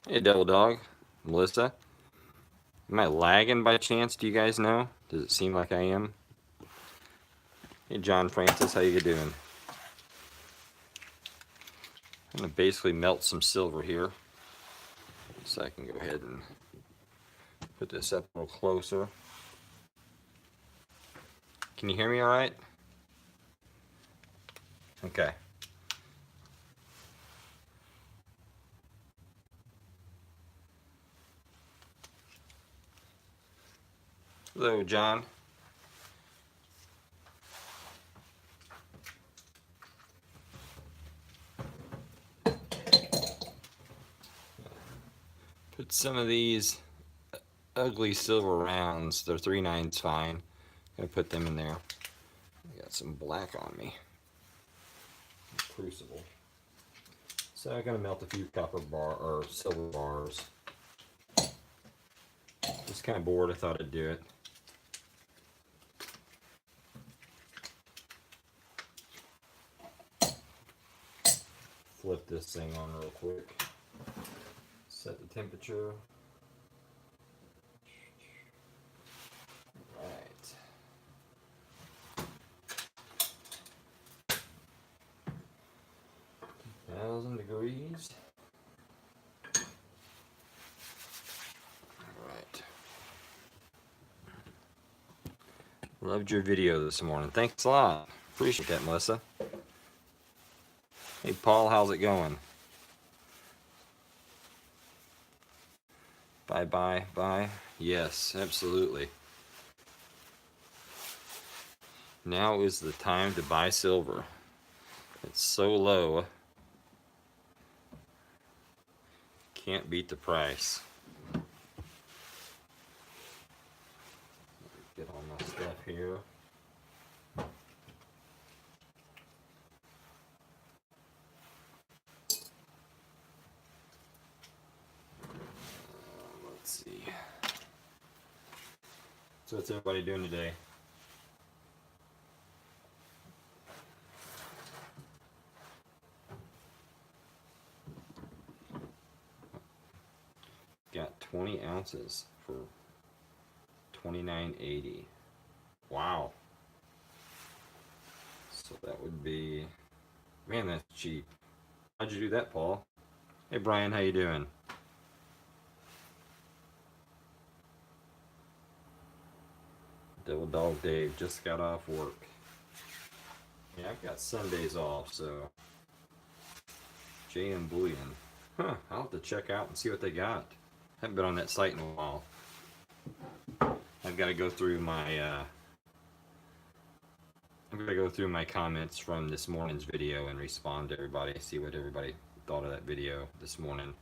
Hey, Devil Dog, Melissa. Am I lagging by chance? Do you guys know? Does it seem like I am? Hey, John Francis, how you doing? I'm gonna basically melt some silver here, so I can go ahead and put this up a little closer. Can you hear me all right? Okay. Hello, John. Put some of these ugly silver rounds. They're 3/9 fine. Gonna put them in there. I got some black on me. Crucible. So I'm gonna melt a few copper bar or silver bars. Just kind of bored. I thought I'd do it. Flip this thing on real quick. Set the temperature. Right. 1,000 degrees. Alright. Loved your video this morning. Thanks a lot. Appreciate that, Melissa. Hey, Paul, how's it going? Bye, bye, bye. Yes, absolutely. Now is the time to buy silver. It's so low. Can't beat the price. Get all my stuff here. Let's see. So what's everybody doing today? Got 20 ounces for $29.80. Wow. So that would be, man, that's cheap. How'd you do that, Paul? Hey, Brian, how you doing? Devil Dog Dave just got off work. Yeah, I've got Sundays off, so JM Bullion. Huh, I'll have to check out and see what they got. Haven't been on that site in a while. I've got to go through my I'm gonna go through my comments from this morning's video and respond to everybody, see what everybody thought of that video this morning.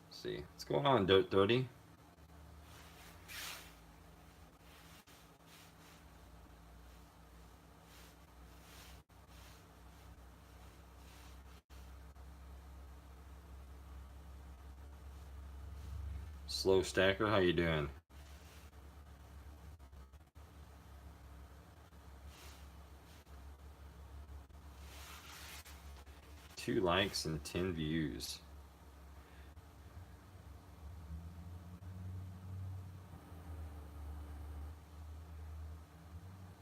Let's see, what's going on, Dirt 30? Slow Stacker, how you doing? Two likes and 10 views.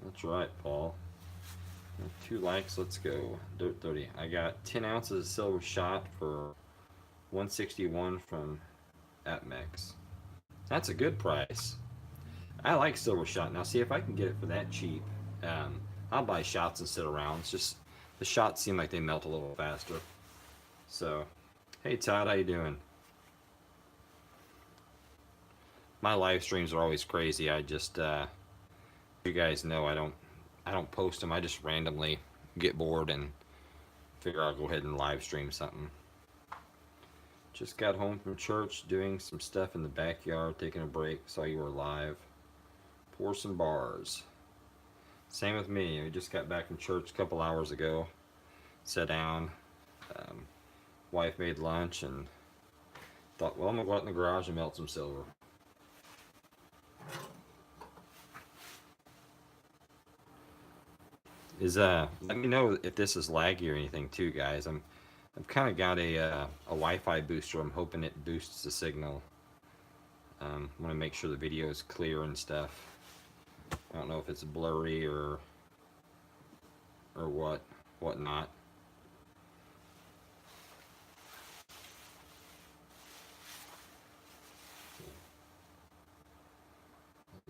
That's right, Paul. 2 likes, let's go. Dirt 30. I got 10 ounces of silver shot for 161 from APMEX. That's a good price. I like silver shot. Now, see if I can get it for that cheap. I'll buy shots instead of rounds. Just the shots seem like they melt a little faster. So, hey Todd, how you doing? My live streams are always crazy. I just, you guys know, I don't post them. I just randomly get bored and figure I'll go ahead and live stream something. Just got home from church, doing some stuff in the backyard, taking a break. Saw you were live. Pour some bars. Same with me. We just got back from church a couple hours ago. Sat down. Wife made lunch and thought, well, I'm gonna go out in the garage and melt some silver. Let me know if this is laggy or anything too, guys. I've kind of got a Wi-Fi booster. I'm hoping it boosts the signal. I want to make sure the video is clear and stuff. I don't know if it's blurry or whatnot.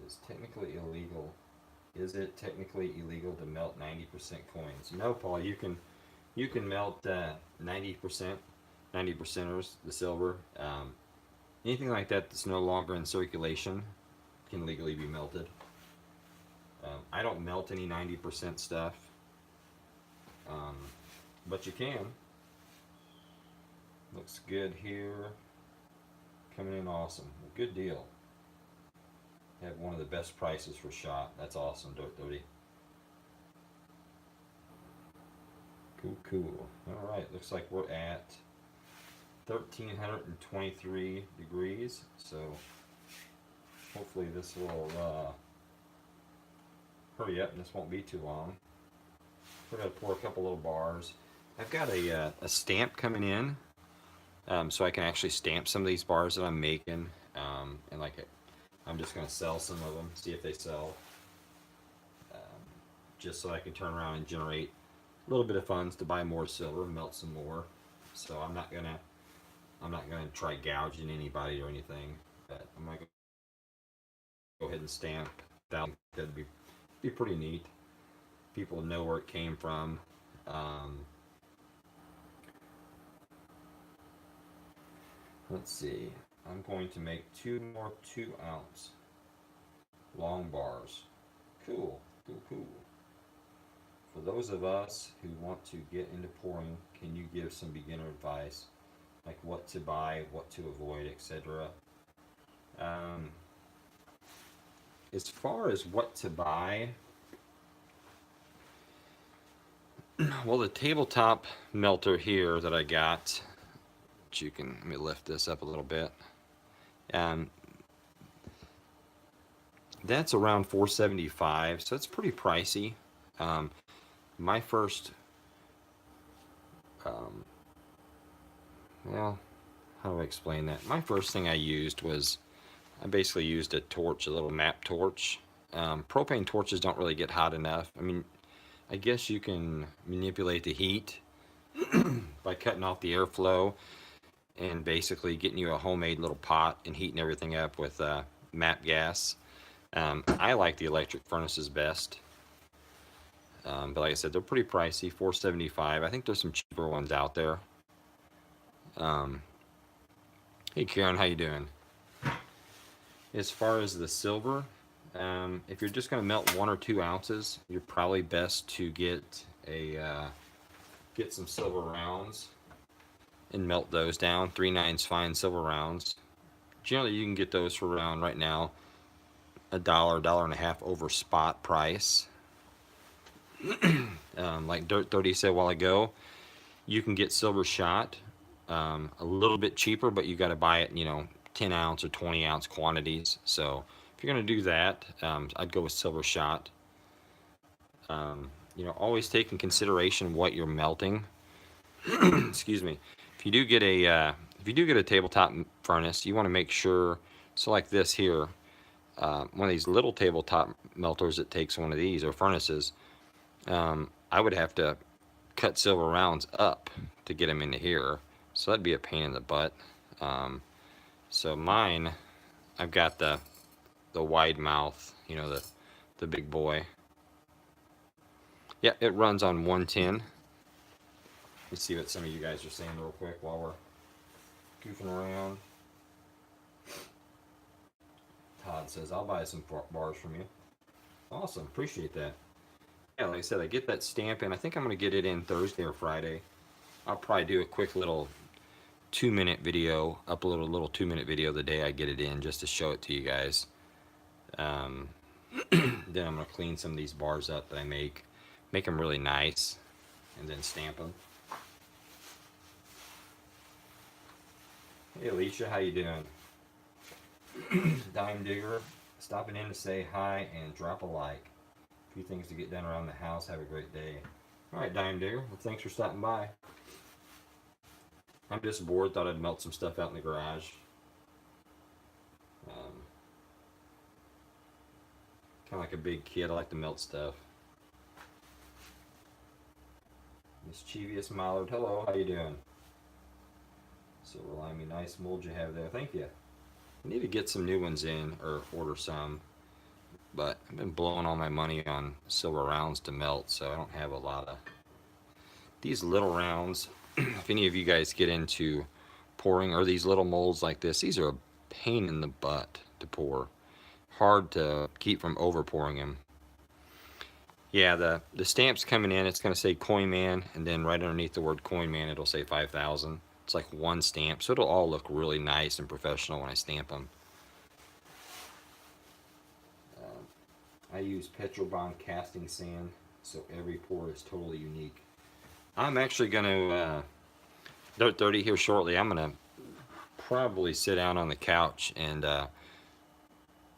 It's technically illegal. Is it technically illegal to melt 90% coins? No, Paul. You can melt 90%, 90%ers, the silver. Anything like that that's no longer in circulation can legally be melted. I don't melt any 90% stuff, but you can. Looks good here. Coming in awesome. Good deal. Have one of the best prices for shot. That's awesome, Dodie. Cool. All right, looks like we're at 1,323 degrees. So hopefully this will hurry up and this won't be too long. We're gonna pour a couple little bars. I've got a stamp coming in, so I can actually stamp some of these bars that I'm making, and I'm just gonna sell some of them, see if they sell, just so I can turn around and generate a little bit of funds to buy more silver and melt some more. So I'm not gonna try gouging anybody or anything, but I'm gonna go ahead and stamp that. That'd be pretty neat. People know where it came from. Let's see. I'm going to make 2 more 2-ounce long bars. Cool. For those of us who want to get into pouring, can you give some beginner advice, like what to buy, what to avoid, etc.? As far as what to buy, well, the tabletop melter here that I got, which you can, let me lift this up a little bit. That's around $475, so it's pretty pricey. My first, well, how do I explain that? My first thing I used was, I basically used a torch, a little map torch. Propane torches don't really get hot enough. I mean, I guess you can manipulate the heat by cutting off the airflow and basically getting you a homemade little pot and heating everything up with MAPP gas. I like the electric furnaces best, but like I said, they're pretty pricey, $475. I think there's some cheaper ones out there. Hey Karen, how you doing? As far as the silver, if you're just going to melt 1 or 2 ounces, you're probably best to get some silver rounds and melt those down. 3/9 fine silver rounds. Generally, you can get those for around right now $1, $1.50 over spot price. Like Dirt 30 said a while ago, you can get silver shot a little bit cheaper, but you got to buy it, 10-ounce or 20-ounce quantities. So if you're going to do that, I'd go with silver shot. Always take in consideration what you're melting. Excuse me. If you do get a tabletop furnace, you want to make sure. So like this here, one of these little tabletop melters that takes one of these or furnaces, I would have to cut silver rounds up to get them into here. So that'd be a pain in the butt. So mine, I've got the wide mouth, the big boy. Yeah, it runs on 110. Let's see what some of you guys are saying real quick while we're goofing around. Todd says, I'll buy some bars from you. Awesome, appreciate that. Yeah, like I said, I get that stamp in. I think I'm going to get it in Thursday or Friday. I'll probably do a quick little 2-minute video, upload a little 2-minute video the day I get it in, just to show it to you guys. Then I'm going to clean some of these bars up that I make them really nice, and then stamp them. Hey Alicia, how you doing? Dime Digger, stopping in to say hi and drop a like. A few things to get done around the house. Have a great day. All right, Dime Digger. Well, thanks for stopping by. I'm just bored. Thought I'd melt some stuff out in the garage. Kind of like a big kid. I like to melt stuff. Mischievous Mallard. Hello, how you doing? Silver Limey, nice mold you have there. Thank you. I need to get some new ones in, or order some. But I've been blowing all my money on silver rounds to melt, so I don't have a lot of these little rounds. If any of you guys get into pouring, or these little molds like this, these are a pain in the butt to pour. Hard to keep from over pouring them. Yeah, the stamps coming in, it's going to say Coin Man, and then right underneath the word Coin Man, it'll say 5,000. It's like one stamp, so it'll all look really nice and professional when I stamp them. I use Petrobond casting sand, so every pour is totally unique. I'm actually going to, Dirt 30 here shortly, I'm going to probably sit down on the couch and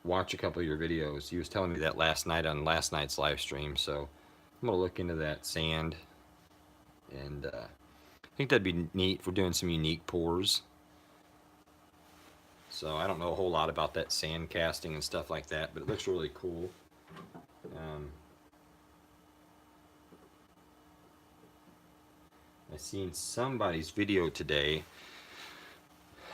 watch a couple of your videos. You was telling me that last night on last night's live stream, so I'm going to look into that sand, and I think that'd be neat for doing some unique pours. So I don't know a whole lot about that sand casting and stuff like that, but it looks really cool. I seen somebody's video today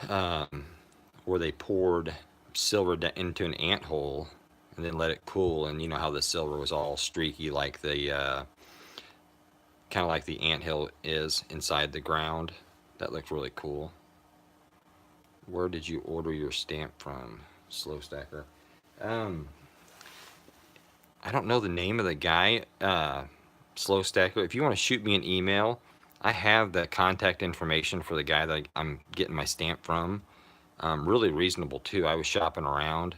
where they poured silver into an ant hole and then let it cool, and you know how the silver was all streaky like the kind of like the anthill is inside the ground. That looked really cool. Where did you order your stamp from, Slow Stacker? I don't know the name of the guy, Slow Stacker. If you want to shoot me an email, I have the contact information for the guy that I'm getting my stamp from. Really reasonable too. I was shopping around,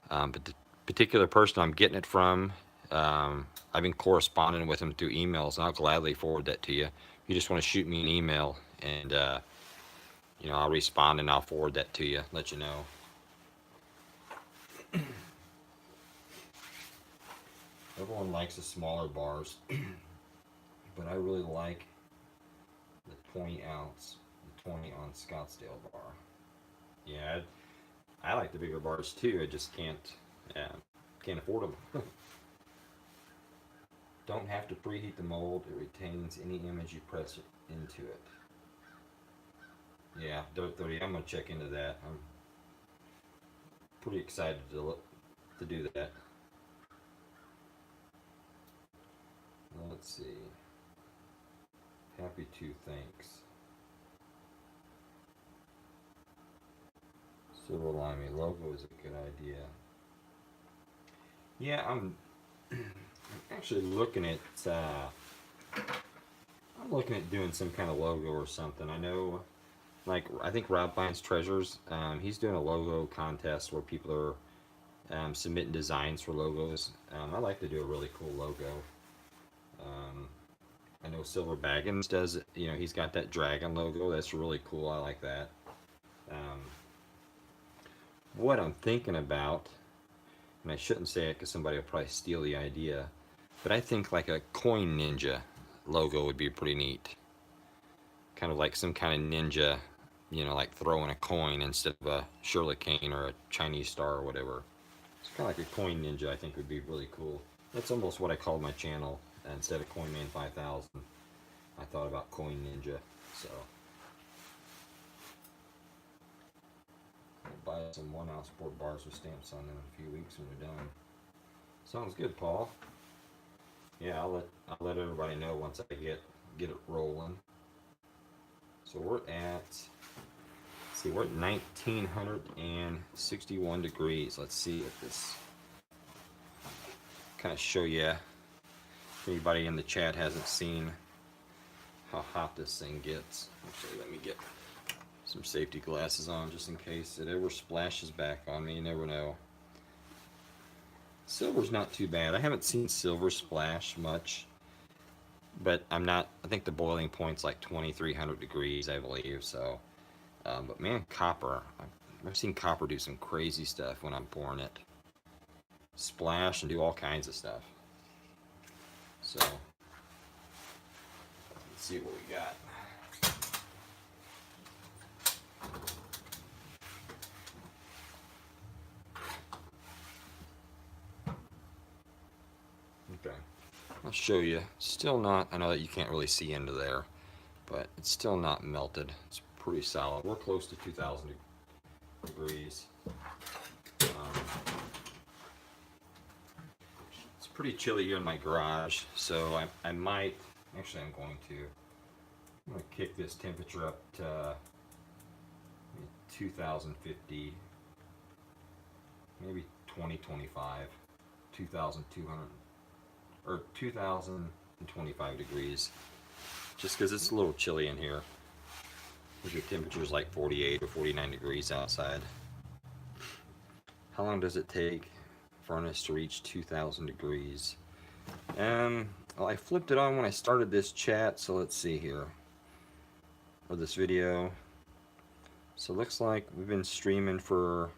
but the particular person I'm getting it from, I've been corresponding with him through emails, and I'll gladly forward that to you. If you just want to shoot me an email, and you know, I'll respond and I'll forward that to you, let you know. Everyone likes the smaller bars, but I really like the 20 ounce, the 20 on Scottsdale bar. Yeah, I like the bigger bars too. I just can't afford them. Don't have to preheat the mold. It retains any image you press into it. Yeah, Dirt 30. I'm gonna check into that. I'm pretty excited to do that. Let's see. Happy to, thanks. Silver Limey logo is a good idea. Yeah, I'm actually looking at doing some kind of logo or something. I know, like, I think Rob Finds Treasures, he's doing a logo contest where people are submitting designs for logos. I like to do a really cool logo. I know Silver Baggins does, you know, he's got that dragon logo. That's really cool. I like that. What I'm thinking about, and I shouldn't say it because somebody will probably steal the idea, but I think like a Coin Ninja logo would be pretty neat. Kind of like some kind of ninja, you know, like throwing a coin instead of a Shirley Cane or a Chinese star or whatever. It's kind of like a Coin Ninja, I think would be really cool. That's almost what I called my channel. Instead of Coin Man 5000, I thought about Coin Ninja. So I'll buy some 1 ounce board bars with stamps on them in a few weeks when we're done. Sounds good, Paul. Yeah, I'll let everybody know once I get it rolling. So we're at, let's see, we're at 1961 degrees. Let's see if this kind of show you. If anybody in the chat hasn't seen how hot this thing gets. Actually, let me get some safety glasses on just in case it ever splashes back on me. You never know. Silver's not too bad. I haven't seen silver splash much, but I think the boiling point's like 2300 degrees, I believe. So, but man, copper. I've seen copper do some crazy stuff when I'm pouring it. Splash and do all kinds of stuff. So, let's see what we got. I'll show you. Still not, I know that you can't really see into there, but it's still not melted. It's pretty solid. We're close to 2,000 degrees. It's pretty chilly here in my garage, so I might, actually I'm going to kick this temperature up to 2,050, maybe 2025, 2,200, or 2,025 degrees, just because it's a little chilly in here. If your temperature is like 48 or 49 degrees outside. How long does it take furnace to reach 2,000 degrees? Well, I flipped it on when I started this chat, so let's see here, or this video. So it looks like we've been streaming for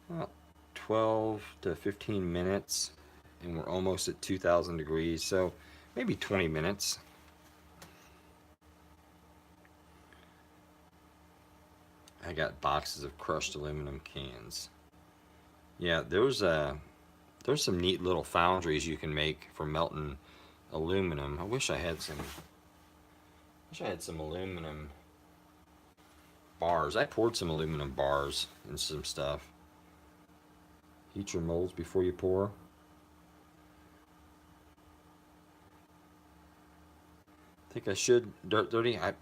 about 12 to 15 minutes, and we're almost at 2,000 degrees, so maybe 20 minutes. I got boxes of crushed aluminum cans. Yeah, there's some neat little foundries you can make for melting aluminum. I wish I had some aluminum bars. I poured some aluminum bars and some stuff. Heat your molds before you pour. I think I should. Dirt Dirty, I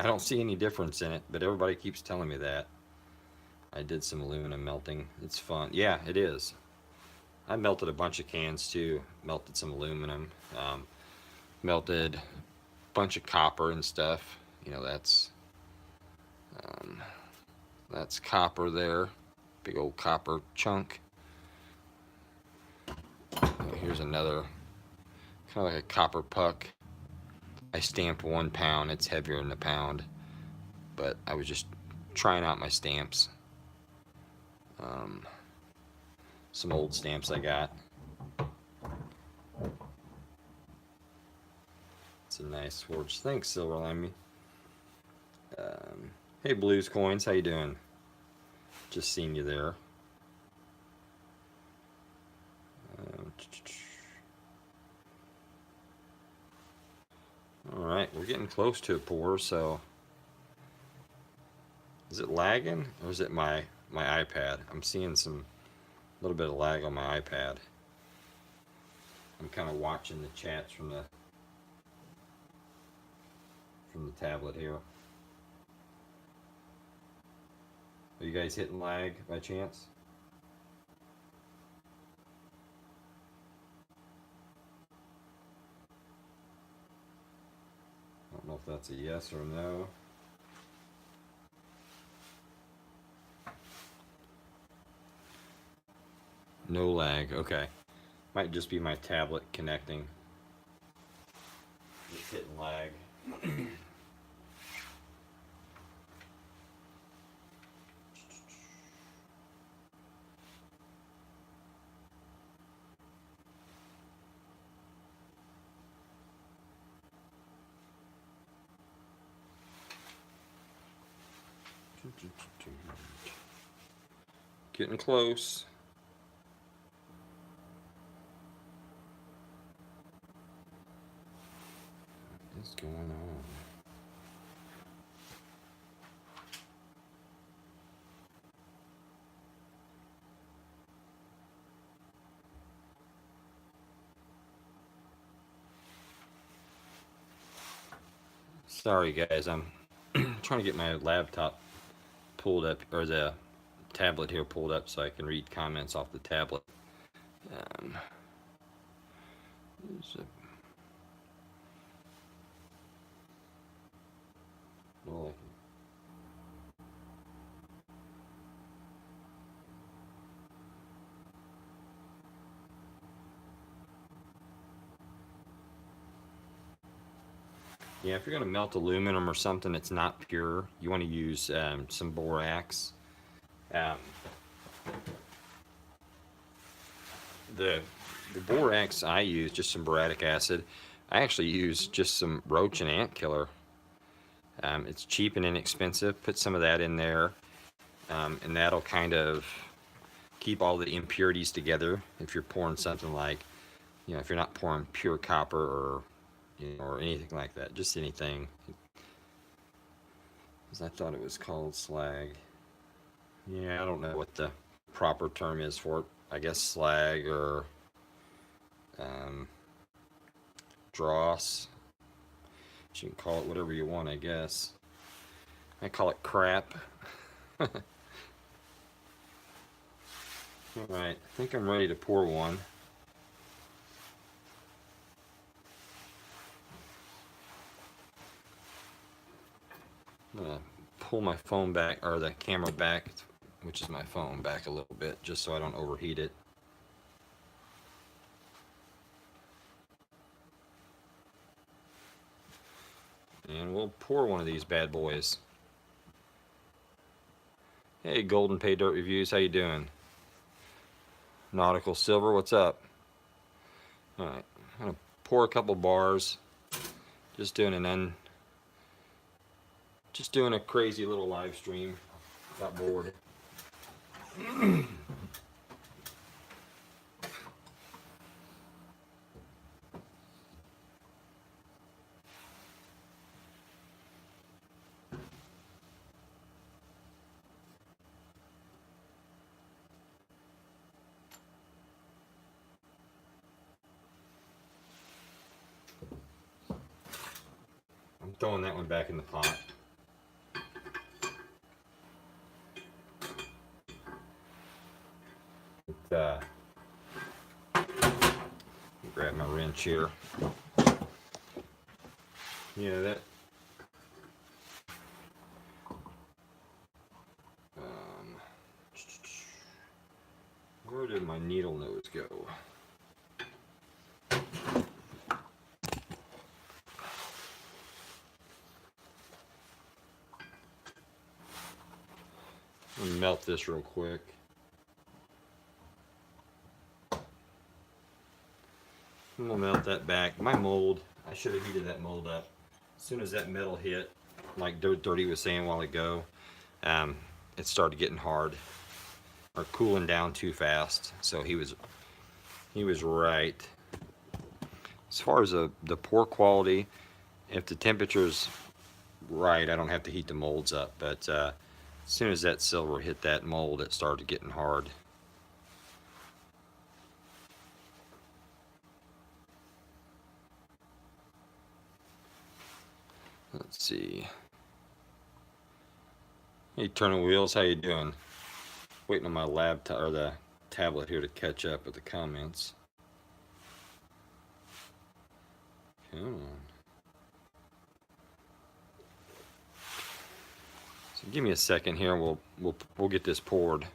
don't see any difference in it, but everybody keeps telling me that. I did some aluminum melting. It's fun. Yeah, it is. I melted a bunch of cans too. Melted some aluminum. Melted a bunch of copper and stuff. You know, that's copper there. Big old copper chunk. Here's another, kind of like a copper puck. I stamped 1 pound. It's heavier than a pound, but I was just trying out my stamps. Some old stamps I got. It's a nice forge. Thanks, Silver Limey. Hey, Blues Coins, how you doing? Just seen you there. All right, we're getting close to a pour, so is it lagging or is it my iPad? I'm seeing some little bit of lag on my iPad. I'm kind of watching the chats from the tablet here. Are you guys hitting lag by chance? I don't know if that's a yes or no. No lag, okay. Might just be my tablet connecting. Just hitting lag. Getting close. What's going on? Sorry guys, I'm trying to get my laptop pulled up, or the tablet here pulled up so I can read comments off the tablet. Well, yeah, if you're going to melt aluminum or something that's not pure, you want to use some borax. The borax I use, just some boracic acid. I actually use just some roach and ant killer. It's cheap and inexpensive. Put some of that in there, and that'll kind of keep all the impurities together. If you're pouring something like, you know, if you're not pouring pure copper or, you know, or anything like that, just anything. Because I thought it was called slag. Yeah, I don't know what the proper term is for it. I guess slag or um, dross. You can call it whatever you want, I guess. I call it crap. Alright, I think I'm ready to pour one. I'm gonna pull my phone back, or the camera back, which is my phone, back a little bit, just so I don't overheat it. And we'll pour one of these bad boys. Hey, Golden Pay Dirt Reviews, how you doing? Nautical Silver, what's up? Alright, I'm gonna pour a couple bars. Just doing a crazy little live stream. Got bored. I'm throwing that one back in the pot. Grab my wrench here. Yeah, that. Where did my needle nose go? Let me melt this real quick. I'm gonna melt that back. My mold, I should have heated that mold up. As soon as that metal hit, like Dirty was saying a while ago, it started getting hard or cooling down too fast. So he was right. As far as the pour quality, if the temperature's right, I don't have to heat the molds up. But as soon as that silver hit that mold, it started getting hard. Let's see. Hey, Eternal Wheels, how you doing? Waiting on my laptop or the tablet here to catch up with the comments. Come on. So give me a second here. We'll get this poured.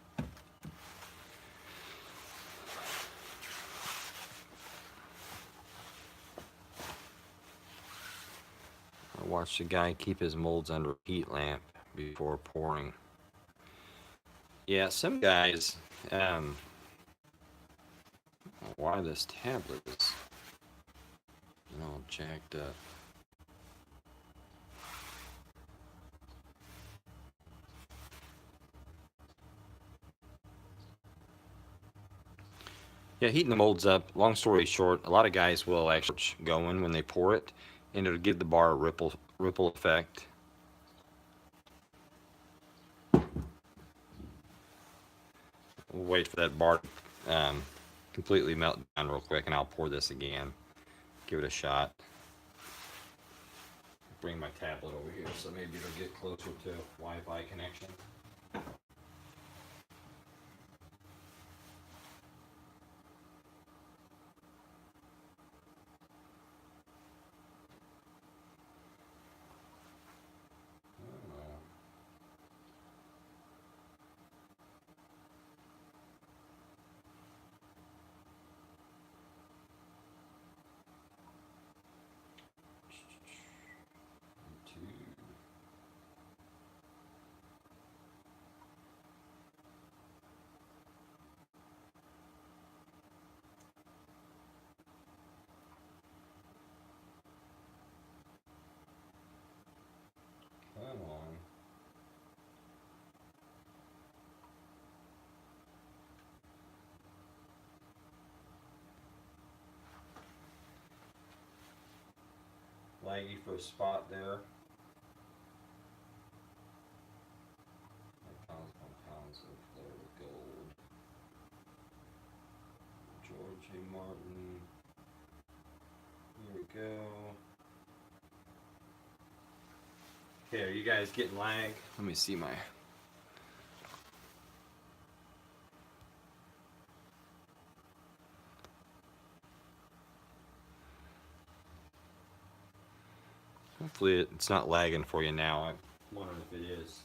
I watched a guy keep his molds under a heat lamp before pouring. Yeah, some guys. Why this tablet is, you know, jacked up. Yeah, heating the molds up, long story short, a lot of guys will actually going when they pour it, and it'll give the bar a ripple effect. We'll wait for that bar to completely melt down real quick, and I'll pour this again. Give it a shot. Bring my tablet over here so maybe it'll get closer to Wi-Fi connection. laggy for a spot there. Pounds upon pounds of Florida gold. George A. Martin. Here we go. Okay, are you guys getting lag? Let me see my... Hopefully it's not lagging for you now. I'm wondering if it is.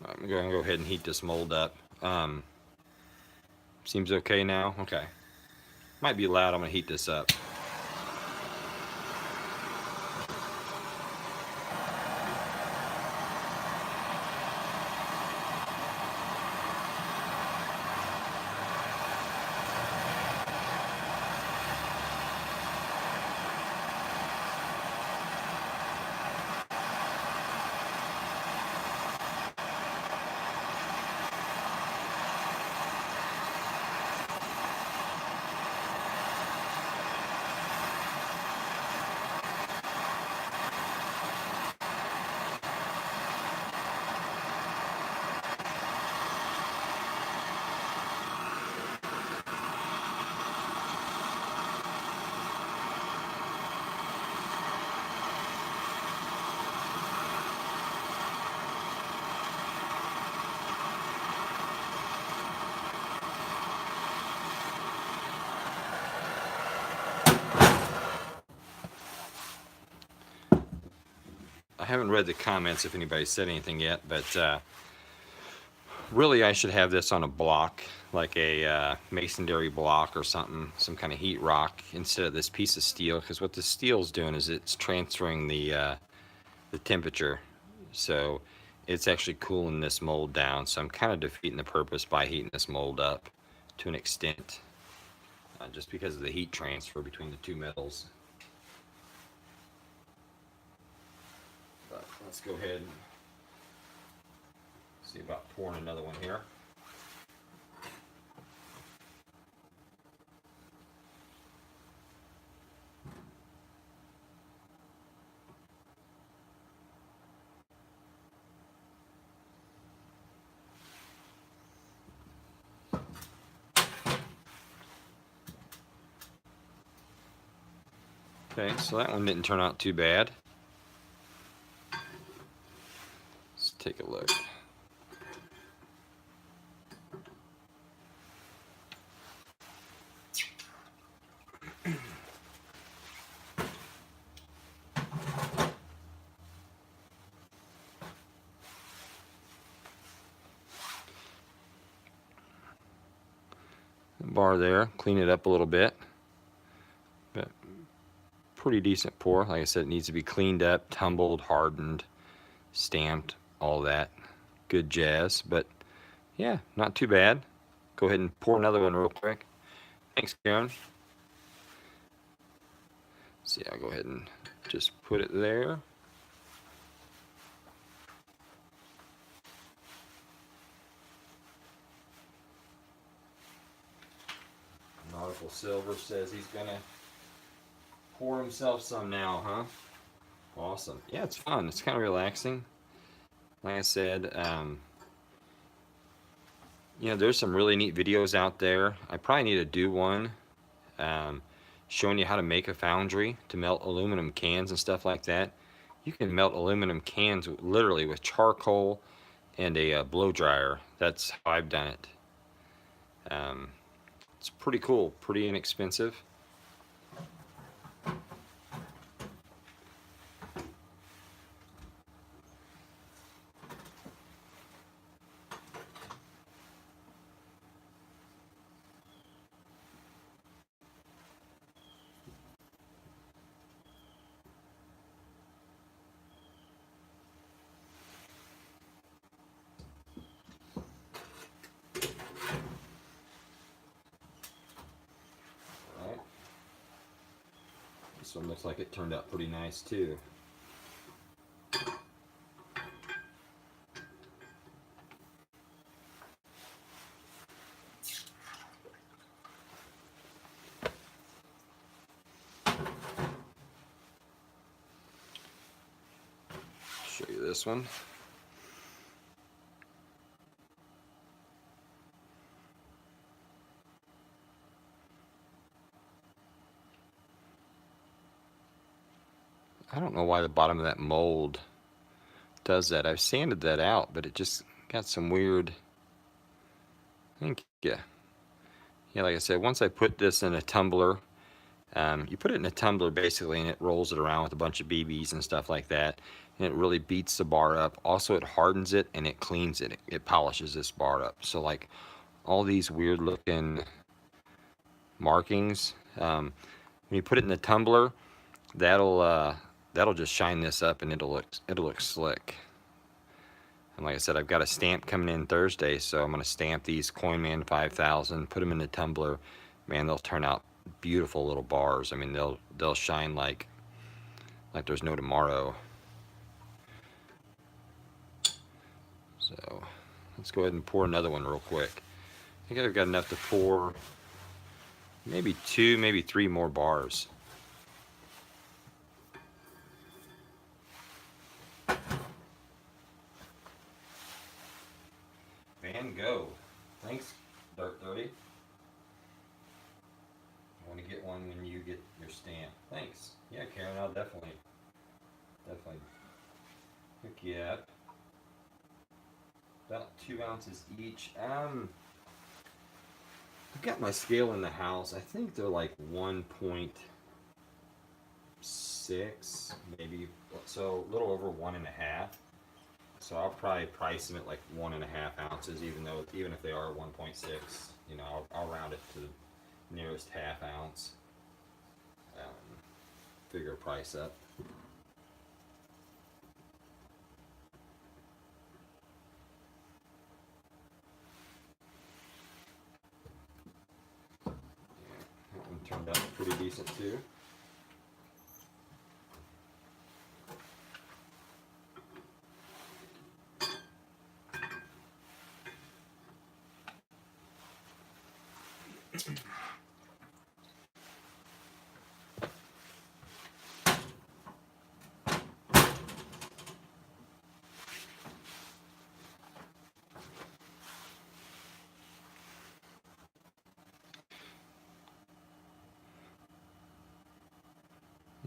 I'm going to go ahead and heat this mold up. Seems okay now? Okay. Might be loud. I'm going to heat this up. I haven't read the comments if anybody said anything yet, but really I should have this on a block, like a masonry block or something, some kind of heat rock instead of this piece of steel, because what the steel's doing is it's transferring the temperature, so it's actually cooling this mold down. So I'm kind of defeating the purpose by heating this mold up to an extent, just because of the heat transfer between the two metals. But let's go ahead and see about pouring another one here. Okay, so that one didn't turn out too bad. Let's take a look. Bar there, clean it up a little bit. But pretty decent pour. Like I said, it needs to be cleaned up, tumbled, hardened, stamped, all that good jazz. But yeah, not too bad. Go ahead and pour another one real quick. Thanks, Karen. See, I'll go ahead and just put it there. Nautical Silver says he's gonna pour himself some now, huh? Awesome. Yeah, it's fun. It's kind of relaxing. Like I said, you know, there's some really neat videos out there. I probably need to do one showing you how to make a foundry to melt aluminum cans and stuff like that. You can melt aluminum cans literally with charcoal and a blow dryer. That's how I've done it. It's pretty cool, pretty inexpensive. This one looks like it turned out pretty nice too. this one. I don't know why the bottom of that mold does that. I've sanded that out, but it just got some weird, I think, yeah, like I said, once I put this in a tumbler, you put it in a tumbler basically, and it rolls it around with a bunch of BBs and stuff like that, and it really beats the bar up. Also, it hardens it and it cleans it. It polishes this bar up. So like all these weird looking markings, when you put it in the tumbler, that'll just shine this up, and it'll look slick. And like I said, I've got a stamp coming in Thursday, so I'm going to stamp these Coinman 5000, put them in the tumbler. Man, they'll turn out beautiful little bars. I mean, they'll shine like there's no tomorrow. So let's go ahead and pour another one real quick. I think I've got enough to pour maybe 2, maybe 3 more bars. Van Gogh. Thanks, Dark 30. I want to get one when you get your stamp. Thanks. Yeah, Karen, I'll definitely hook you up. About 2 ounces each. I've got my scale in the house. I think they're like 1.6, maybe, so a little over 1.5. So I'll probably price them at like 1.5 ounces, even if they are 1.6. You know, I'll round it to the nearest half ounce. Figure a price up. That one turned out pretty decent too.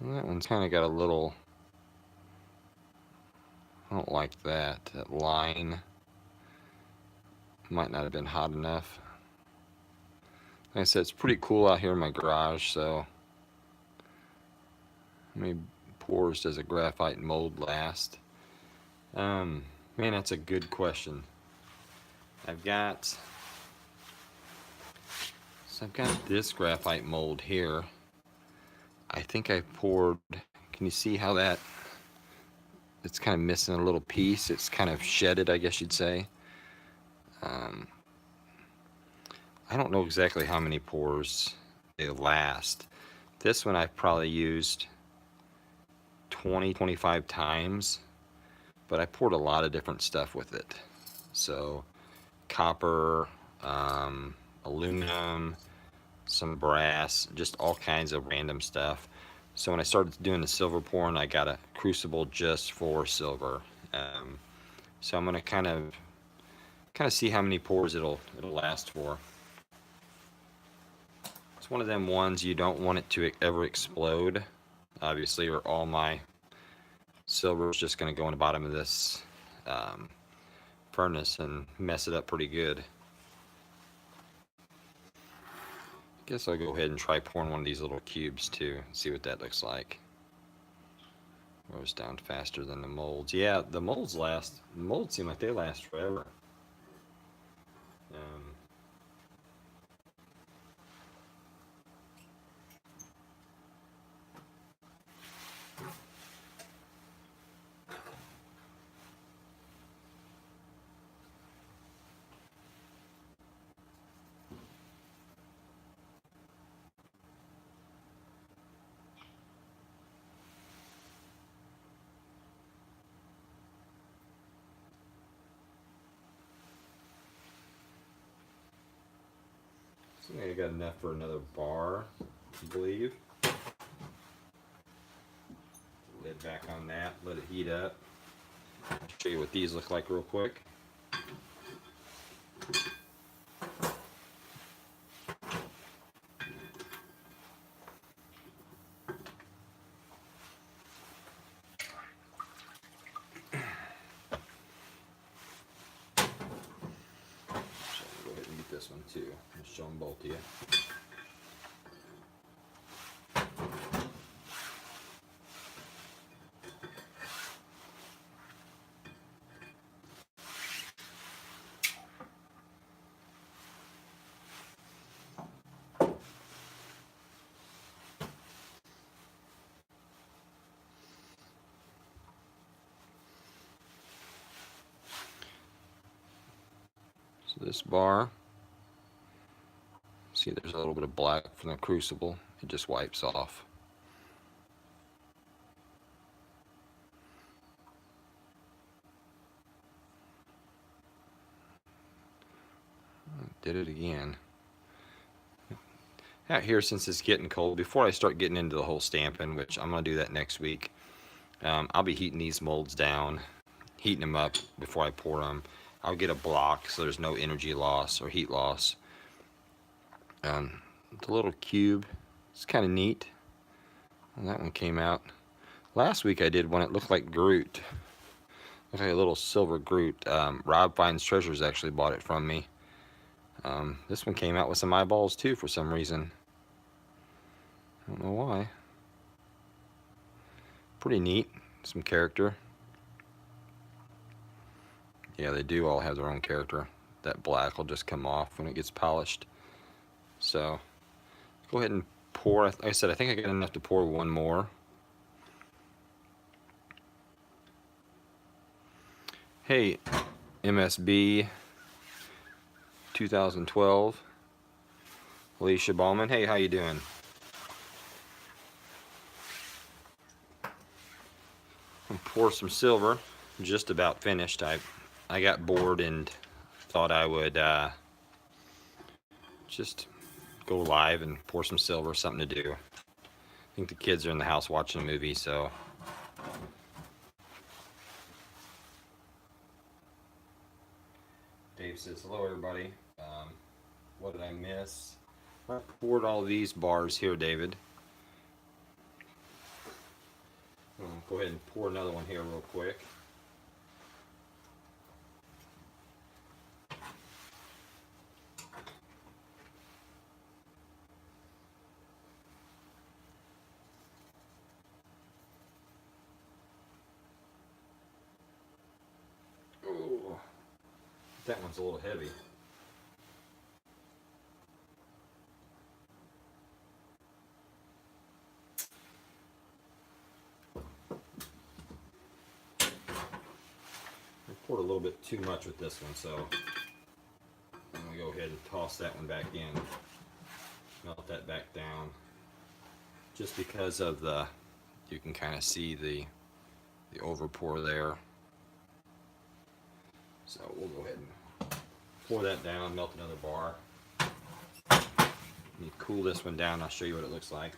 Well, that one's kind of got a little, I don't like that. That line might not have been hot enough. Like I said, it's pretty cool out here in my garage, so how many pours does a graphite mold last? Man, that's a good question. I've got this graphite mold here. I think I poured, can you see how that, it's kind of missing a little piece. It's kind of shedded, I guess you'd say. I don't know exactly how many pours they last. This one I've probably used 20, 25 times, but I poured a lot of different stuff with it. So copper, aluminum, some brass, just all kinds of random stuff. So when I started doing the silver pouring, I got a crucible just for silver. So I'm gonna kind of see how many pours it'll last for. It's one of them ones you don't want it to ever explode, obviously, or all my silver is just going to go in the bottom of this furnace and mess it up pretty good. I guess I'll go ahead and try pouring one of these little cubes too, see what that looks like. Goes down faster than the molds. Yeah, the molds seem like they last forever. I think I got enough for another bar, I believe. Lid back on that, let it heat up. Show you what these look like real quick. Go ahead and get this one too. I'll show them both to you. So this bar, see there's a little bit of black from the crucible. It just wipes off. Did it again. Out here, since it's getting cold, before I start getting into the whole stamping, which I'm going to do that next week, I'll be heating these molds down, heating them up before I pour them. I'll get a block so there's no energy loss or heat loss. The little cube, it's kind of neat. And that one came out. Last week I did one, it looked like Groot. Looked like a little silver Groot. Rob Finds Treasures actually bought it from me. This one came out with some eyeballs too for some reason. I don't know why. Pretty neat. Some character. Yeah, they do all have their own character. That black will just come off when it gets polished. So, go ahead and pour. Like I said, I think I got enough to pour one more. Hey, MSB 2012. Alicia Ballman. Hey, how you doing? I'll pour some silver. Just about finished. I got bored and thought I would just go live and pour some silver, something to do. I think the kids are in the house watching a movie, so. Dave says, hello everybody. What did I miss? I poured all these bars here, David. Go ahead and pour another one here real quick. Oh, that one's a little heavy. Poured a little bit too much with this one, so I'm going to go ahead and toss that one back in. Melt that back down. Just because of the, you can kind of see the over pour there. So we'll go ahead and pour that down, melt another bar. Let me cool this one down, I'll show you what it looks like.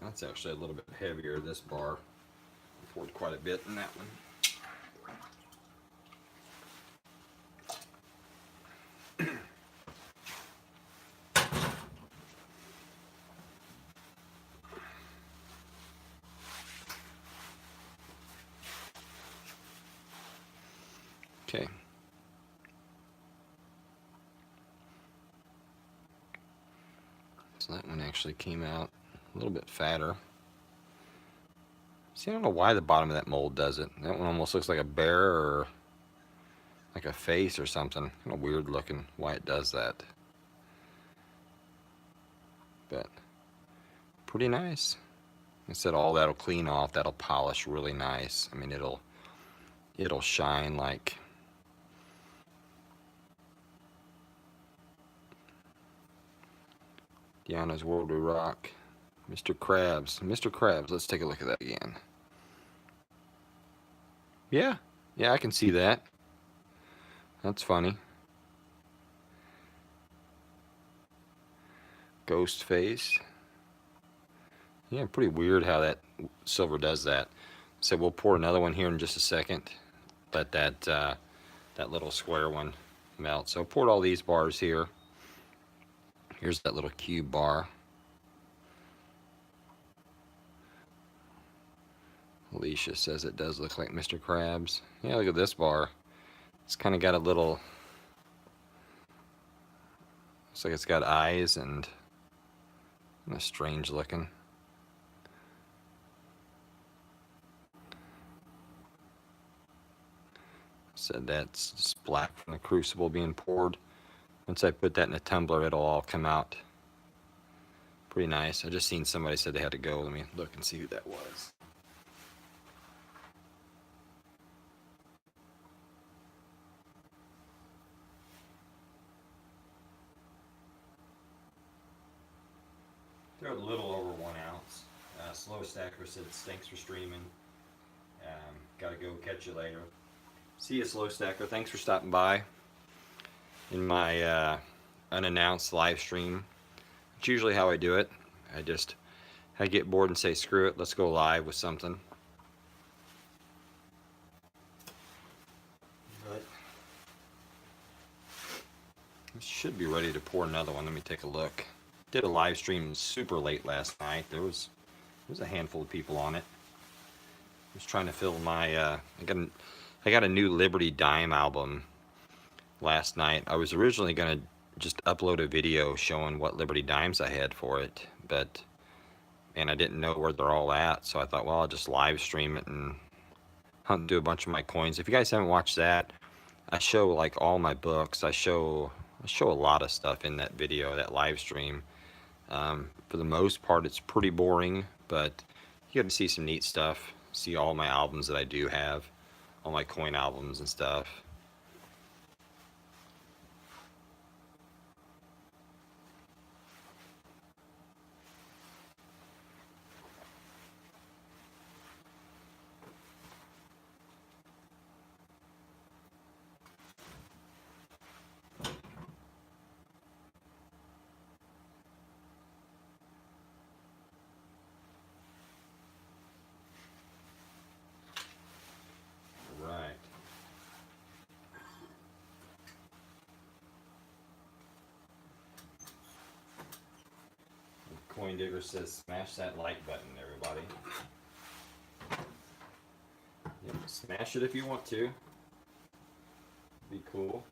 That's actually a little bit heavier, this bar. Poured quite a bit in that one. Okay. So that one actually came out a little bit fatter. See, I don't know why the bottom of that mold does it. That one almost looks like a bear or like a face or something. Kind of weird looking why it does that. But pretty nice. I said all that'll clean off, that'll polish really nice. I mean, it'll shine like Deanna's World We Rock. Mr. Krabs. Mr. Krabs, let's take a look at that again. Yeah, I can see that. That's funny. Ghost face. Yeah, pretty weird how that silver does that. So we'll pour another one here in just a second. Let that that little square one melt. So I poured all these bars here. Here's that little cube bar. Alicia says it does look like Mr. Krabs. Yeah, look at this bar. It's kind of got a little, looks like it's got eyes and strange looking. Said that's just black from the crucible being poured. Once I put that in a tumbler, it'll all come out. Pretty nice. I just seen somebody said they had to go. Let me look and see who that was. They're a little over 1 ounce. Slow Stacker said thanks for streaming. Gotta go, catch you later. See you, Slow Stacker. Thanks for stopping by in my unannounced live stream. It's usually how I do it. I get bored and say, screw it, let's go live with something. But I should be ready to pour another one. Let me take a look. Did a live stream super late last night. There was a handful of people on it. I was trying to fill my I got a new Liberty Dime album last night. I was originally gonna just upload a video showing what Liberty Dimes I had for it, but man, I didn't know where they're all at, so I thought, well, I'll just live stream it and hunt through a bunch of my coins. If you guys haven't watched that, I show like all my books. I show a lot of stuff in that video, that live stream. For the most part, it's pretty boring, but you get to see some neat stuff. See all my albums that I do have, all my coin albums and stuff. Coin Digger says, smash that like button, everybody. Yep, smash it if you want to. Be cool.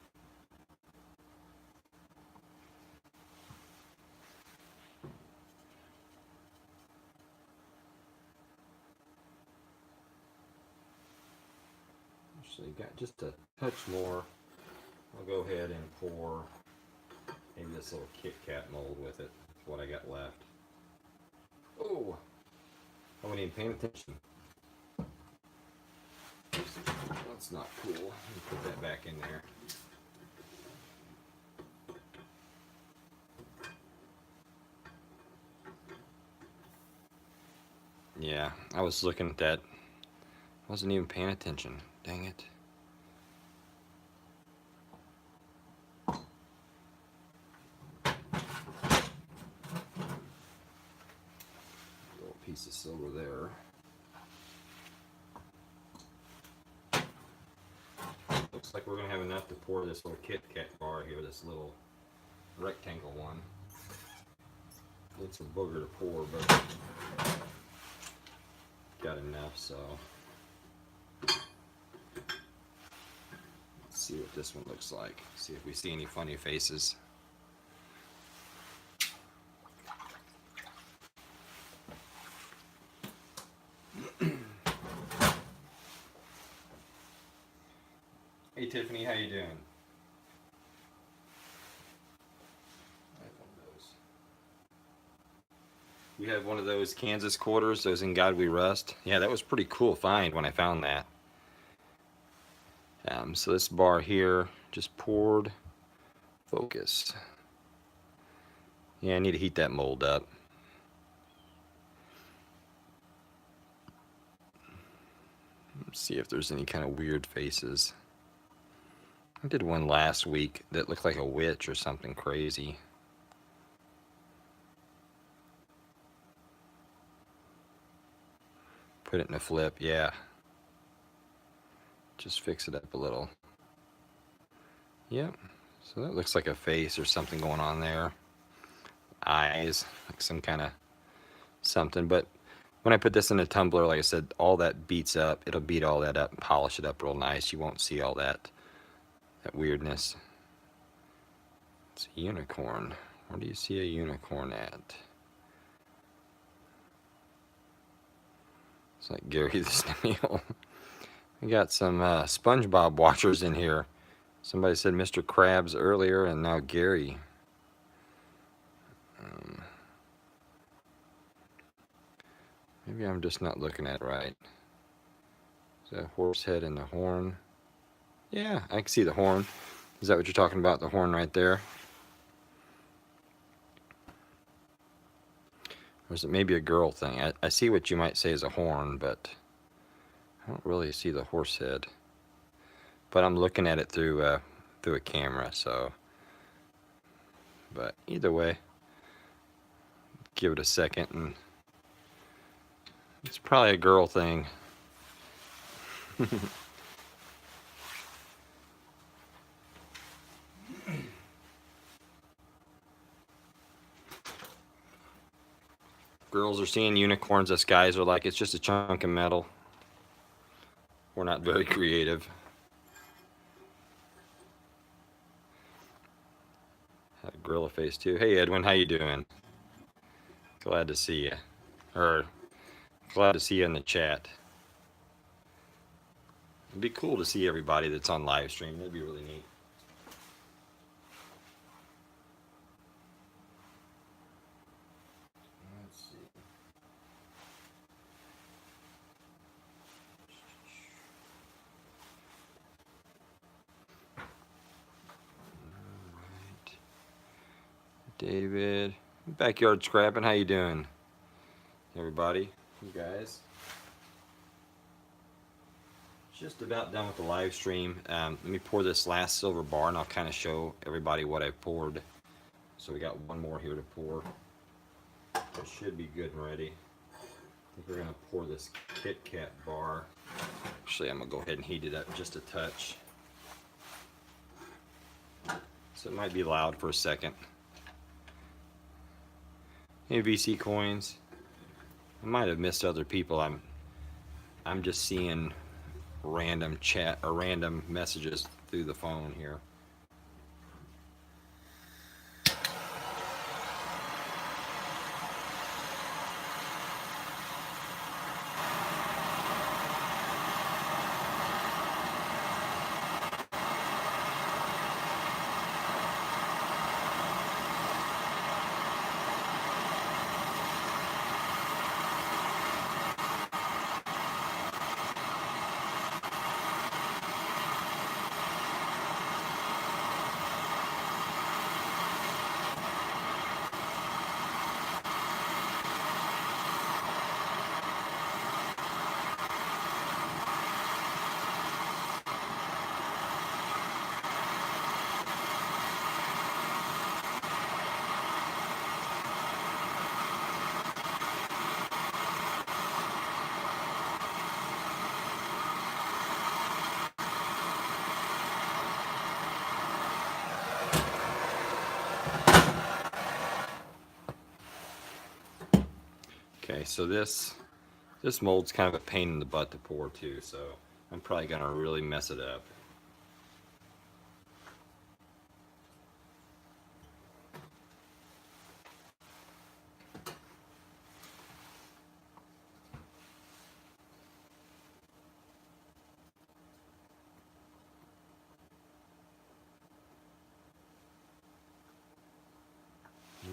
Actually, got just a touch more. I'll go ahead and pour maybe this little Kit Kat mold with it. That's what I got left. Oh, I wasn't even paying attention. That's not cool. Let me put that back in there. Yeah, I was looking at that. Wasn't even paying attention. Dang it. Little piece of silver there. Looks like we're gonna have enough to pour this little Kit Kat bar here, this little rectangle one. It's a booger to pour, but got enough, so let's see what this one looks like. See if we see any funny faces. Hey Tiffany, how you doing? You have one of those Kansas quarters, those In God We Rust. Yeah, that was pretty cool find when I found that. So this bar here just poured. Focus. Yeah, I need to heat that mold up. Let's see if there's any kind of weird faces. I did one last week that looked like a witch or something crazy. Put it in a flip, yeah. Just fix it up a little. Yep. So that looks like a face or something going on there. Eyes, like some kind of something. But when I put this in a tumbler, like I said, all that beats up. It'll beat all that up and polish it up real nice. You won't see all that weirdness. It's a unicorn. Where do you see a unicorn at? It's like Gary the Snail. We got some SpongeBob watchers in here. Somebody said Mr. Krabs earlier, and now Gary. Maybe I'm just not looking at it right. Is that a horse head and the horn? Yeah, I can see the horn. Is that what you're talking about, the horn right there? Or is it maybe a girl thing? I see what you might say is a horn, but I don't really see the horse head. But I'm looking at it through a camera, so. But either way, give it a second, and it's probably a girl thing. Girls are seeing unicorns, us guys are like, it's just a chunk of metal. We're not very creative. Had a gorilla face too. Hey Edwin, how you doing? Glad to see you. Or glad to see you in the chat. It'd be cool to see everybody that's on live stream. That'd be really neat. Let's see. Alright. David. Backyard Scrapping, how you doing? Everybody, you guys. Just about done with the live stream. Let me pour this last silver bar and I'll kind of show everybody what I've poured. So we got one more here to pour. It should be good and ready. I think we're gonna pour this Kit Kat bar. Actually, I'm gonna go ahead and heat it up just a touch. So it might be loud for a second. Hey, VC coins. I might have missed other people. I'm just seeing random chat or random messages through the phone here. Okay, so this mold's kind of a pain in the butt to pour too, so I'm probably gonna really mess it up.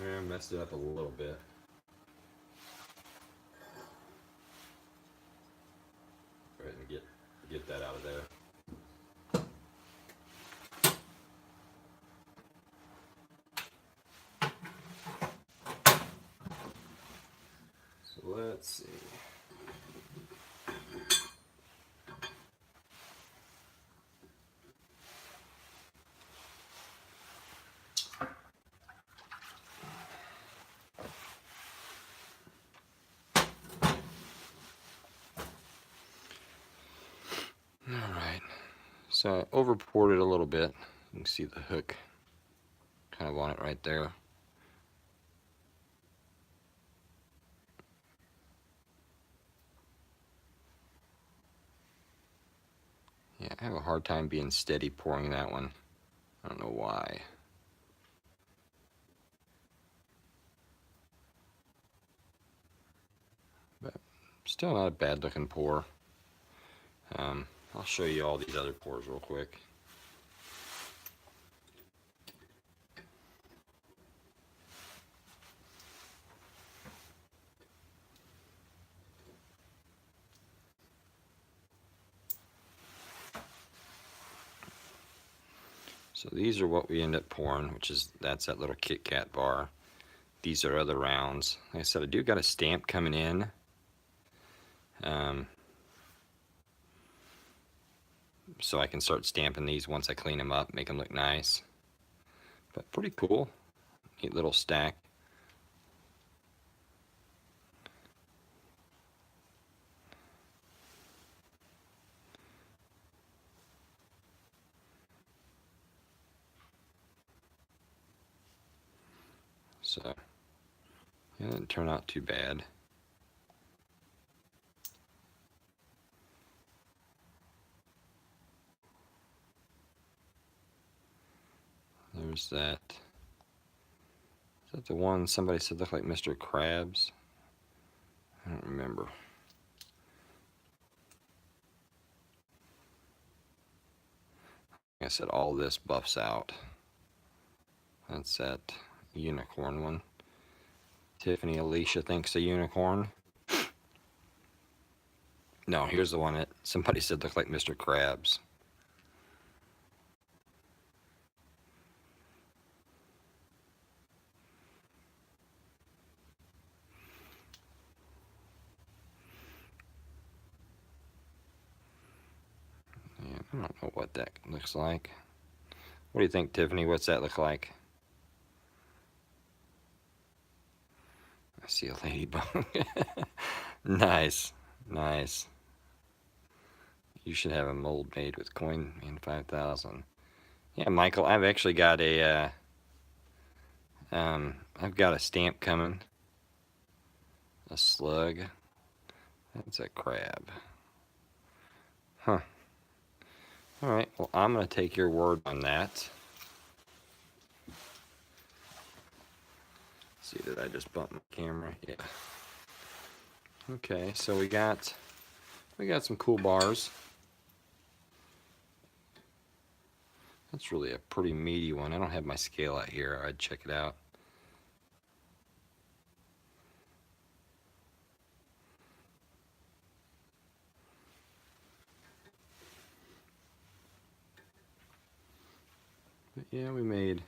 Yeah, I messed it up a little bit. Go ahead and get that out of there. So let's see. So I over poured it a little bit. You can see the hook kind of on it right there. Yeah, I have a hard time being steady pouring that one. I don't know why. But still not a bad looking pour. I'll show you all these other pours real quick. So these are what we end up pouring, which is, that's that little Kit Kat bar. These are other rounds. Like I said, I do got a stamp coming in. So I can start stamping these once I clean them up, make them look nice. But pretty cool. Neat little stack. So, yeah, it didn't turn out too bad. There's that. Is that the one somebody said looked like Mr. Krabs? I don't remember. Like I said, all this buffs out. That's that unicorn one. Tiffany Alicia thinks a unicorn. No, here's the one that somebody said looked like Mr. Krabs. Yeah, I don't know what that looks like. What do you think, Tiffany? What's that look like? I see a ladybug. Nice, nice. You should have a mold made with Coin in 5000. Yeah, Michael, I've actually got a I've got a stamp coming. A slug. That's a crab. Huh. All right. Well, I'm gonna take your word on that. See, did I just bump my camera? Yeah. Okay, so we got some cool bars. That's really a pretty meaty one. I don't have my scale out here. I'd check it out. But yeah, we made,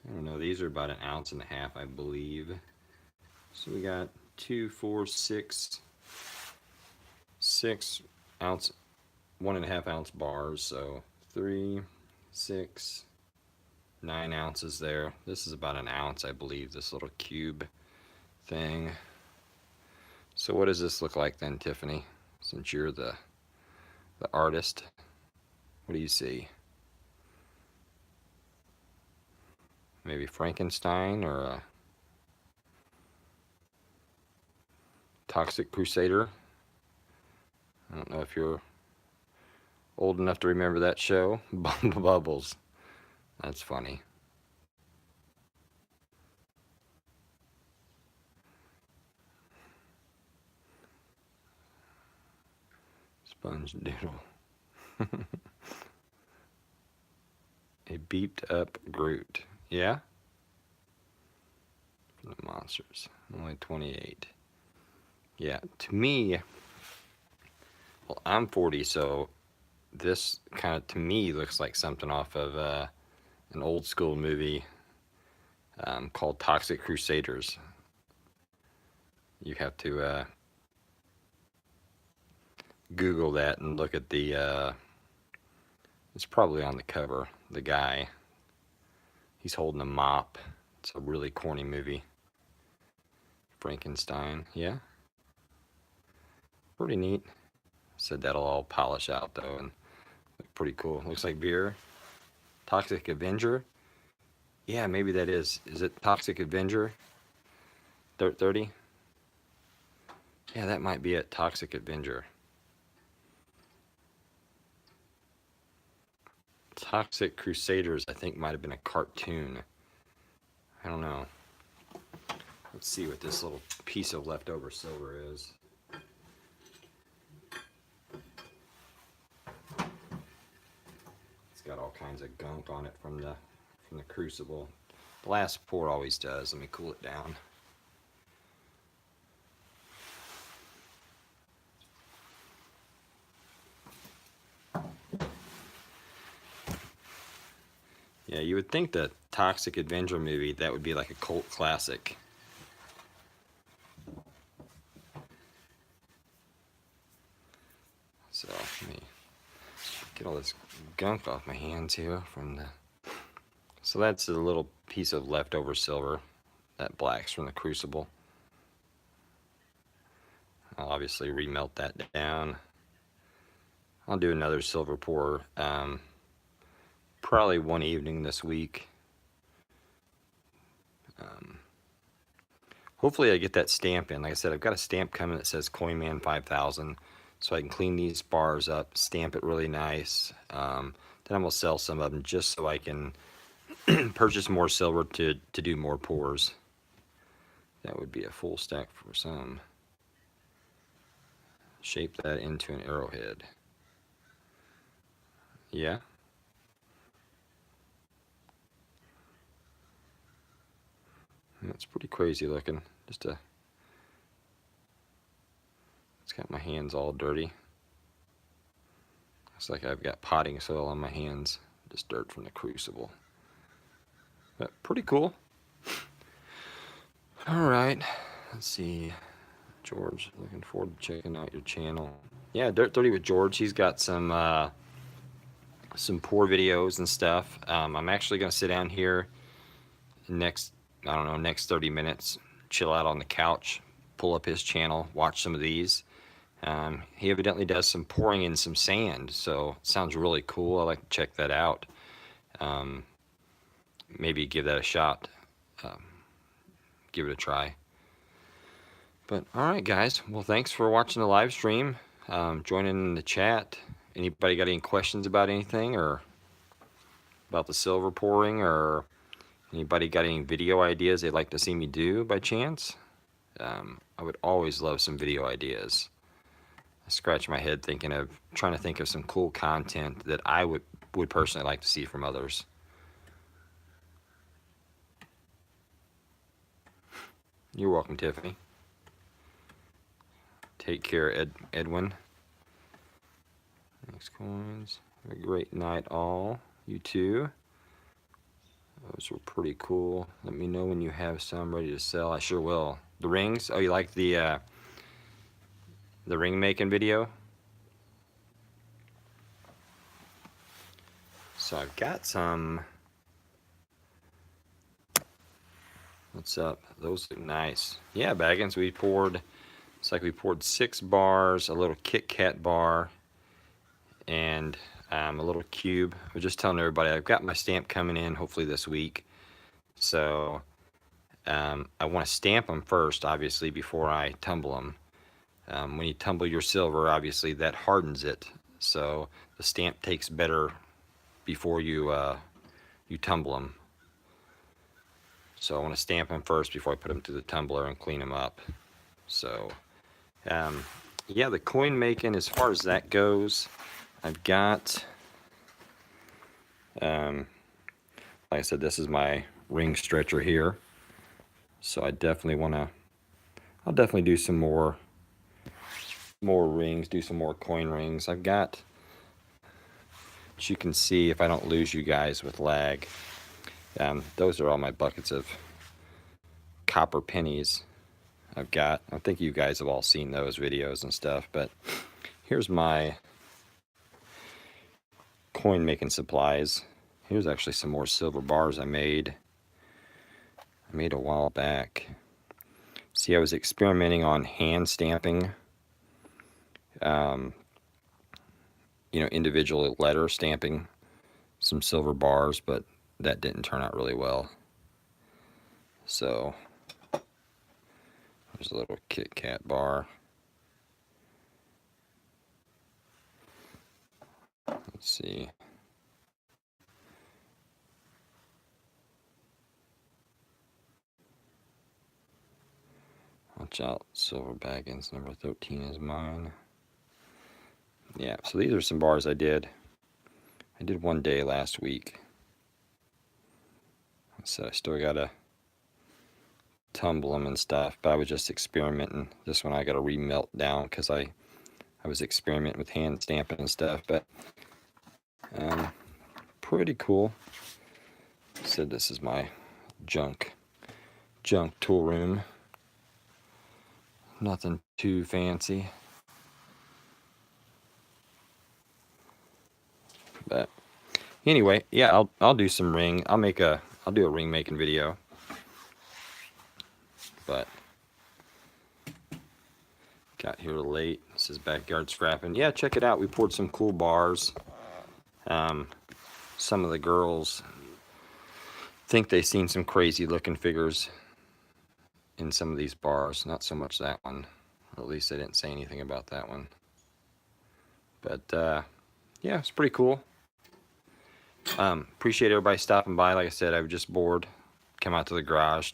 I don't know, these are about 1.5 ounces, I believe. So we got 2, 4, 6 ounce, 1.5 ounce bars. So 3, 6, 9 ounces there. This is about 1 ounce, I believe, this little cube thing. So what does this look like then, Tiffany? Since you're the artist, what do you see? Maybe Frankenstein or a Toxic Crusader? I don't know if you're old enough to remember that show. Bubbles. That's funny. Sponge Doodle. A beeped up Groot. Yeah? From the monsters. Only 28. Yeah, to me, well, I'm 40, so this kind of, to me, looks like something off of an old school movie called Toxic Crusaders. You have to Google that and look at the, it's probably on the cover, the guy. He's holding a mop. It's a really corny movie. Frankenstein, yeah. Pretty neat. Said that'll all polish out though and look pretty cool. Looks like beer. Toxic Avenger. Yeah, maybe that is. Is it Toxic Avenger? 30? Yeah, that might be it. Toxic Avenger. Toxic Crusaders, I think, might have been a cartoon. I don't know. Let's see what this little piece of leftover silver is. It's got all kinds of gunk on it from the crucible. The last pour always does. Let me cool it down. Yeah, you would think the Toxic Avenger movie, that would be like a cult classic. So let me get all this gunk off my hands here from the... So that's a little piece of leftover silver. That black's from the crucible. I'll obviously remelt that down. I'll do another silver pour probably one evening this week. Hopefully I get that stamp in. Like I said, I've got a stamp coming that says CoinMan 5000, so I can clean these bars up, stamp it really nice. Then I'm gonna sell some of them just so I can purchase more silver to do more pours. That would be a full stack for some. Shape that into an arrowhead. Yeah. That's pretty crazy looking. It's got my hands all dirty. It's like I've got potting soil on my hands. Just dirt from the crucible. But pretty cool. Alright. Let's see. George, looking forward to checking out your channel. Yeah, Dirt 30 with George. He's got some pour videos and stuff. I'm actually going to sit down here next 30 minutes, chill out on the couch, pull up his channel, watch some of these. He evidently does some pouring in some sand, so it sounds really cool. I like to check that out. Maybe give that a shot. Give it a try. But alright guys, well thanks for watching the live stream. Join in the chat. Anybody got any questions about anything, or about the silver pouring, or anybody got any video ideas they'd like to see me do by chance? I would always love some video ideas. I scratch my head trying to think of some cool content that I would personally like to see from others. You're welcome, Tiffany. Take care, Edwin. Thanks, coins. Have a great night, all. You too. Those were pretty cool. Let me know when you have some ready to sell. I sure will. The rings. Oh, you like the ring making video? So I've got some. What's up? Those look nice. Yeah, Baggins. It's like we poured 6 bars, a little Kit Kat bar, and a little cube. I was just telling everybody I've got my stamp coming in hopefully this week. So I want to stamp them first, obviously, before I tumble them. When you tumble your silver, obviously that hardens it. So the stamp takes better before you tumble them. So I want to stamp them first before I put them through the tumbler and clean them up. So yeah, the coin making, as far as that goes, I've got, like I said, this is my ring stretcher here. So I definitely I'll definitely do some more rings, do some more coin rings. I've got, as you can see, if I don't lose you guys with lag, those are all my buckets of copper pennies I've got. I think you guys have all seen those videos and stuff, but here's my coin making supplies. Here's actually some more silver bars I made a while back. See, I was experimenting on hand stamping individual letter stamping some silver bars, but that didn't turn out really well. So there's a little Kit Kat bar. Let's see. Watch out, Silver Baggins, number 13 is mine. Yeah, so these are some bars I did. I did one day last week. So I still gotta tumble them and stuff, but I was just experimenting. This one I gotta remelt down because I was experimenting with hand stamping and stuff, but pretty cool. Said this is my junk tool room. Nothing too fancy, but anyway, yeah, I'll do some ring. I'll do a ring making video. But got here late. This is Backyard Scrapping. Yeah, check it out. We poured some cool bars. Some of the girls think they seen some crazy looking figures in some of these bars. Not so much that one. Or at least they didn't say anything about that one. But yeah, it's pretty cool. Appreciate everybody stopping by. Like I said, I was just bored. Come out to the garage.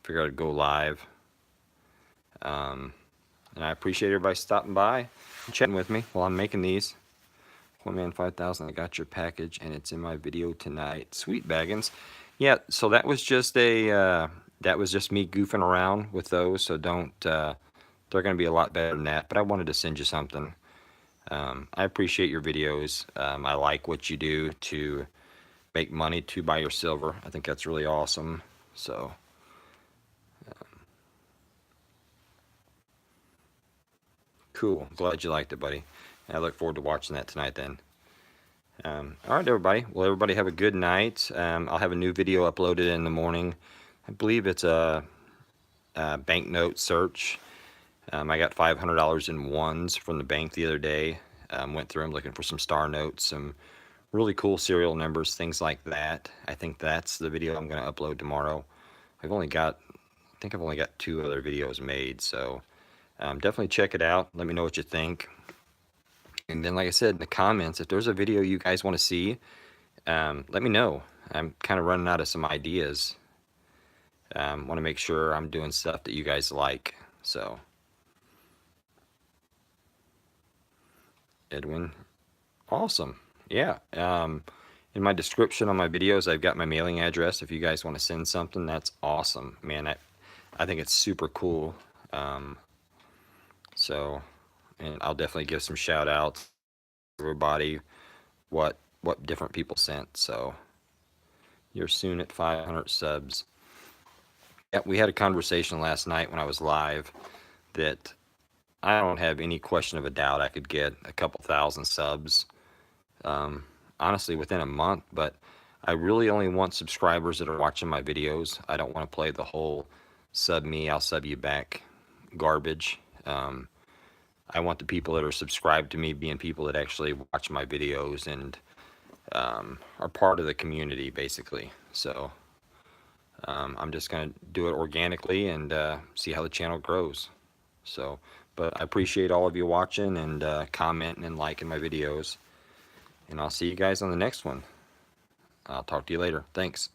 Figured I'd go live. And I appreciate everybody stopping by and chatting with me while I'm making these. One Man 5000, I got your package and it's in my video tonight. Sweet Baggins. Yeah, so that was just me goofing around with those. So don't, they're going to be a lot better than that. But I wanted to send you something. I appreciate your videos. I like what you do to make money to buy your silver. I think that's really awesome. So cool. Glad you liked it, buddy. I look forward to watching that tonight then. All right, everybody. Well, everybody have a good night. I'll have a new video uploaded in the morning. I believe it's a banknote search. I got $500 in ones from the bank the other day. Went through them looking for some star notes, some really cool serial numbers, things like that. I think that's the video I'm going to upload tomorrow. I think I've only got 2 other videos made, so definitely check it out. Let me know what you think. And then, like I said, in the comments, if there's a video you guys want to see, let me know. I'm kind of running out of some ideas. Want to make sure I'm doing stuff that you guys like. So, Edwin, awesome. Yeah. In my description on my videos, I've got my mailing address. If you guys want to send something, that's awesome. Man, I think it's super cool. So, and I'll definitely give some shout outs to everybody what different people sent. So you're soon at 500 subs. Yeah, we had a conversation last night when I was live that I don't have any question of a doubt I could get a couple thousand subs, honestly, within a month. But I really only want subscribers that are watching my videos. I don't want to play the whole sub me, I'll sub you back garbage. I want the people that are subscribed to me being people that actually watch my videos and are part of the community, basically. So I'm just going to do it organically and see how the channel grows. So, but I appreciate all of you watching and commenting and liking my videos. And I'll see you guys on the next one. I'll talk to you later. Thanks.